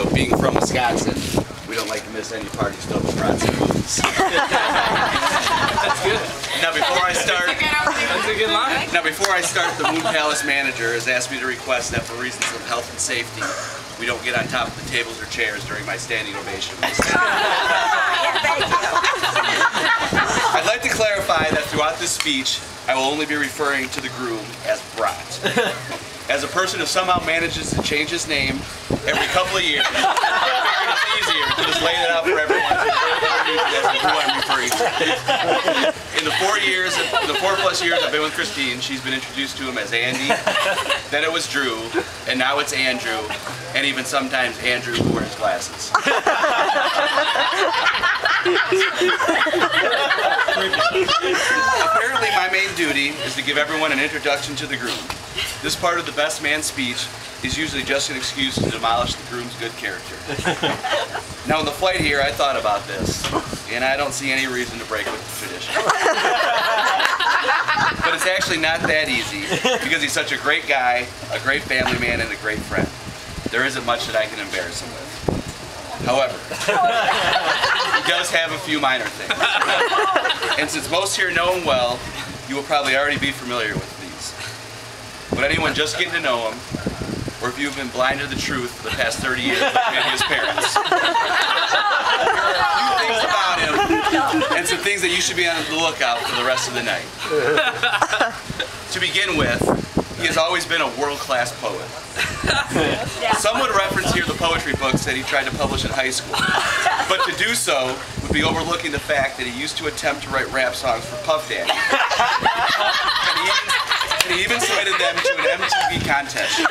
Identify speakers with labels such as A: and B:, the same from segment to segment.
A: know, being from Wisconsin, we don't like to miss any parties filled with brats and booze.
B: That's good.
A: Now before I start,
B: That's a good line.
A: Now before I start, the Moon Palace manager has asked me to request that for reasons of health and safety, we don't get on top of the tables or chairs during my standing ovation. I'd like to clarify that throughout this speech, I will only be referring to the groom as Brat. As a person who somehow manages to change his name every couple of years, it's easier to just lay it out for everyone to who I'm referring to. In the 4 plus years I've been with Christine, she's been introduced to him as Andy, then it was Drew, and now it's Andrew, and even sometimes Andrew who wears glasses. Apparently my main duty is to give everyone an introduction to the groom. This part of the best man speech is usually just an excuse to demolish the groom's good character. Now on the flight here I thought about this, and I don't see any reason to break with the tradition. But it's actually not that easy, because he's such a great guy, a great family man, and a great friend. There isn't much that I can embarrass him with. However, he does have a few minor things. And since most here know him well, you will probably already be familiar with these. But anyone just getting to know him, or if you've been blind to the truth for the past 30 years like maybe his parents, there are a few things about him, and some things that you should be on the lookout for the rest of the night. To begin with, he has always been a world-class poet. Some would reference here the poetry books that he tried to publish in high school, but to do so would be overlooking the fact that he used to attempt to write rap songs for Puff Daddy. And he even submitted them to an MTV contest.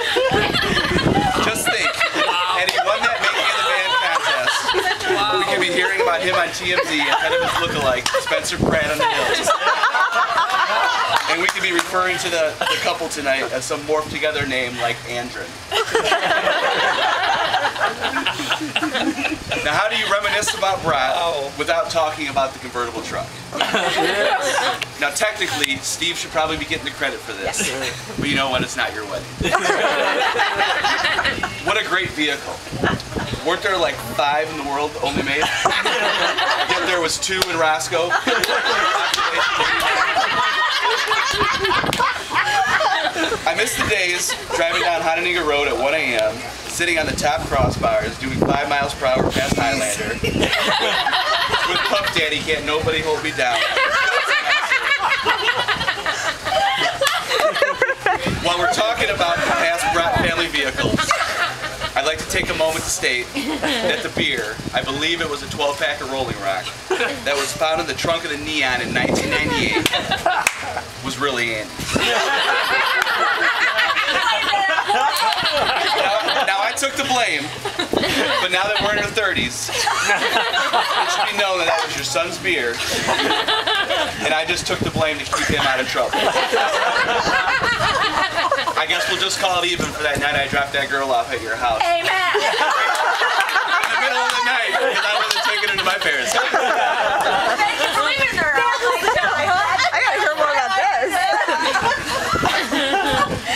A: Just think, had he won that Making of the Band contest, we could be hearing about him on TMZ ahead of his lookalike, Spencer Pratt on the Hills. And we could be referring to the couple tonight as some morphed together name like Andrin. Now how do you reminisce about Brat without talking about the convertible truck? Now technically, Steve should probably be getting the credit for this, but you know what, it's not your wedding. What a great vehicle. Weren't there like 5 in the world only made? Yet there was 2 in Roscoe. I miss the days driving down Hononegah Road at 1 a.m., sitting on the top crossbars, doing 5 miles per hour past Highlander, with Puff Daddy, Can't Nobody Hold Me Down. While we're talking about past Brat family vehicles, I'd like to take a moment to state that the beer, I believe it was a 12-pack of Rolling Rock, that was found in the trunk of the Neon in 1998, was really Andy's. Now I took the blame, but now that we're in our 30s, it should be known that that was your son's beer, and I just took the blame to keep him out of trouble. I guess we'll just call it even for that night I dropped that girl off at your house.
C: Amen.
A: In the middle of the night, because I wasn't taking her to my parents' house.
C: Thank you for leaving her. I gotta hear more about this.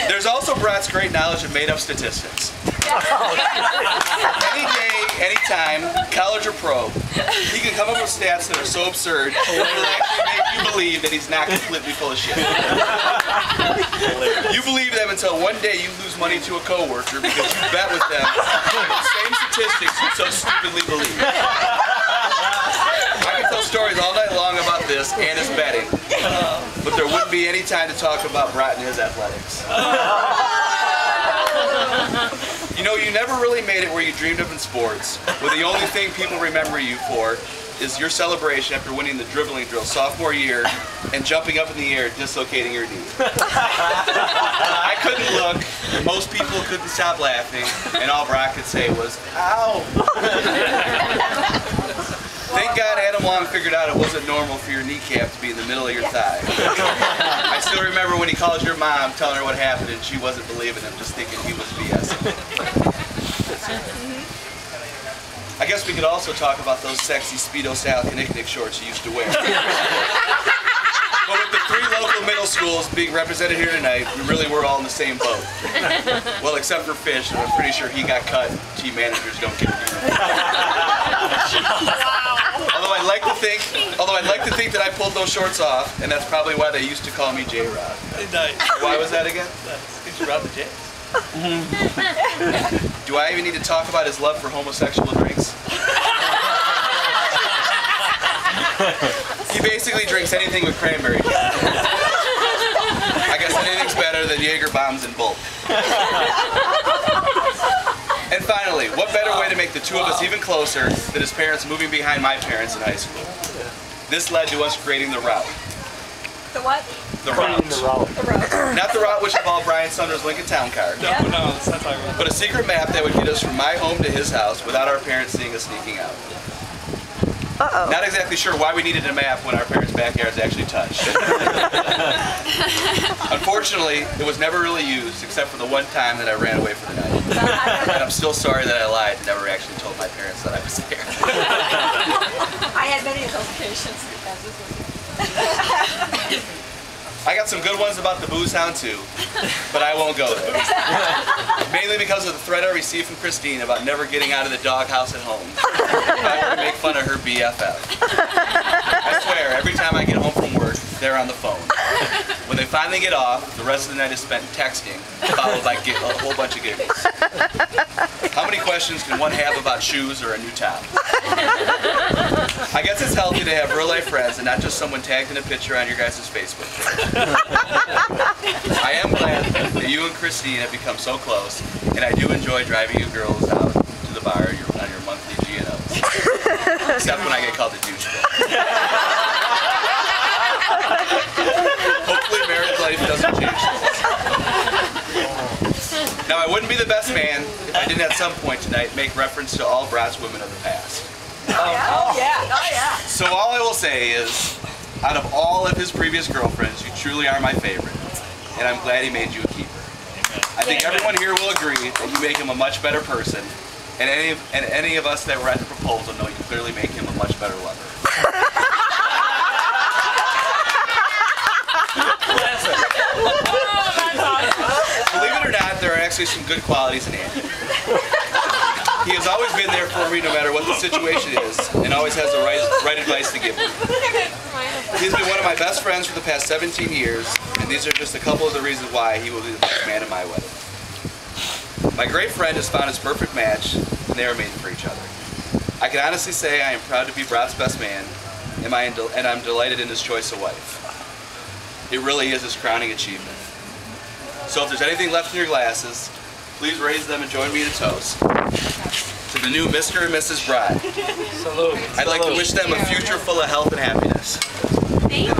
A: There's also Brat's great knowledge of made-up statistics. Any day, anytime, college or pro, he can come up with stats that are so absurd that will actually make you believe that he's not completely full of shit. You believe them until one day you lose money to a coworker because you bet with them the same statistics you so stupidly believe. I can tell stories all night long about this and his betting, but there wouldn't be any time to talk about Brat and his athletics. You know, you never really made it where you dreamed of in sports, where the only thing people remember you for is your celebration after winning the dribbling drill sophomore year and jumping up in the air, dislocating your knee. I couldn't look, most people couldn't stop laughing, and all Brat could say was, ow! Thank God Adam Long figured out it wasn't normal for your kneecap to be in the middle of your thigh. I still remember when he called your mom telling her what happened and she wasn't believing him, just thinking he was BSing. I guess we could also talk about those sexy Speedo-style Knick-Knick shorts you used to wear. But with the 3 local middle schools being represented here tonight, we really were all in the same boat. Well, except for Fish, and I'm pretty sure he got cut. Team managers don't get it. Although I'd like to think that I pulled those shorts off, and that's probably why they used to call me J-Rod.
B: Nice.
A: Why was that again?
B: Because you robbed the J's.
A: Do I even need to talk about his love for homosexual drinks? He basically drinks anything with cranberry juice. I guess anything's better than Jaeger bombs in bulk. And finally, what better way to make the two of us even closer than his parents moving behind my parents in high school? This led to us creating the route.
C: The what?
A: The route.
C: The route.
A: Not the route which involved Brian Sunders' Lincoln Town Card.
B: No, that's not talking about.
A: But a secret map that would get us from my home to his house without our parents seeing us sneaking out.
C: Uh-oh.
A: Not exactly sure why we needed a map when our parents' backyards actually touched. Unfortunately, it was never really used except for the one time that I ran away for the night. And I'm still sorry that I lied and never actually told my parents that I was there.
C: I had many of those occasions.
A: I got some good ones about the booze hound too, but I won't go there. Mainly because of the threat I received from Christine about never getting out of the doghouse at home. I want to make fun of her BFF. I swear, every time I get home from work, they're on the phone. When they finally get off, the rest of the night is spent texting, followed by a whole bunch of giggles. How many questions can one have about shoes or a new top? I guess it's healthy to have real life friends and not just someone tagged in a picture on your guys' Facebook page. I am glad that you and Christine have become so close, and I do enjoy driving you girls out to the bar on your monthly G&Os. Except when I get called a douchebag. Hopefully marriage life doesn't change. Now I wouldn't be the best man if I didn't at some point tonight make reference to all Bratz women of the past.
C: Oh yeah.
A: So all I will say is, out of all of his previous girlfriends, you truly are my favorite, and I'm glad he made you a keeper. I think everyone here will agree that you make him a much better person, and any of us that were at the proposal know you clearly make him a much better lover. Believe it or not, there are actually some good qualities in Andy. He has always been there for me no matter what the situation is, and always has the right advice to give me. He's been one of my best friends for the past 17 years, and these are just a couple of the reasons why he will be the best man at my wedding. My great friend has found his perfect match, and they are made for each other. I can honestly say I am proud to be Brat's best man, and I'm delighted in his choice of wife. It really is his crowning achievement. So if there's anything left in your glasses, please raise them and join me in a toast to the new Mr. and Mrs. Bride.
B: Salute.
A: I'd like to wish them a future full of health and happiness.
C: Thank you.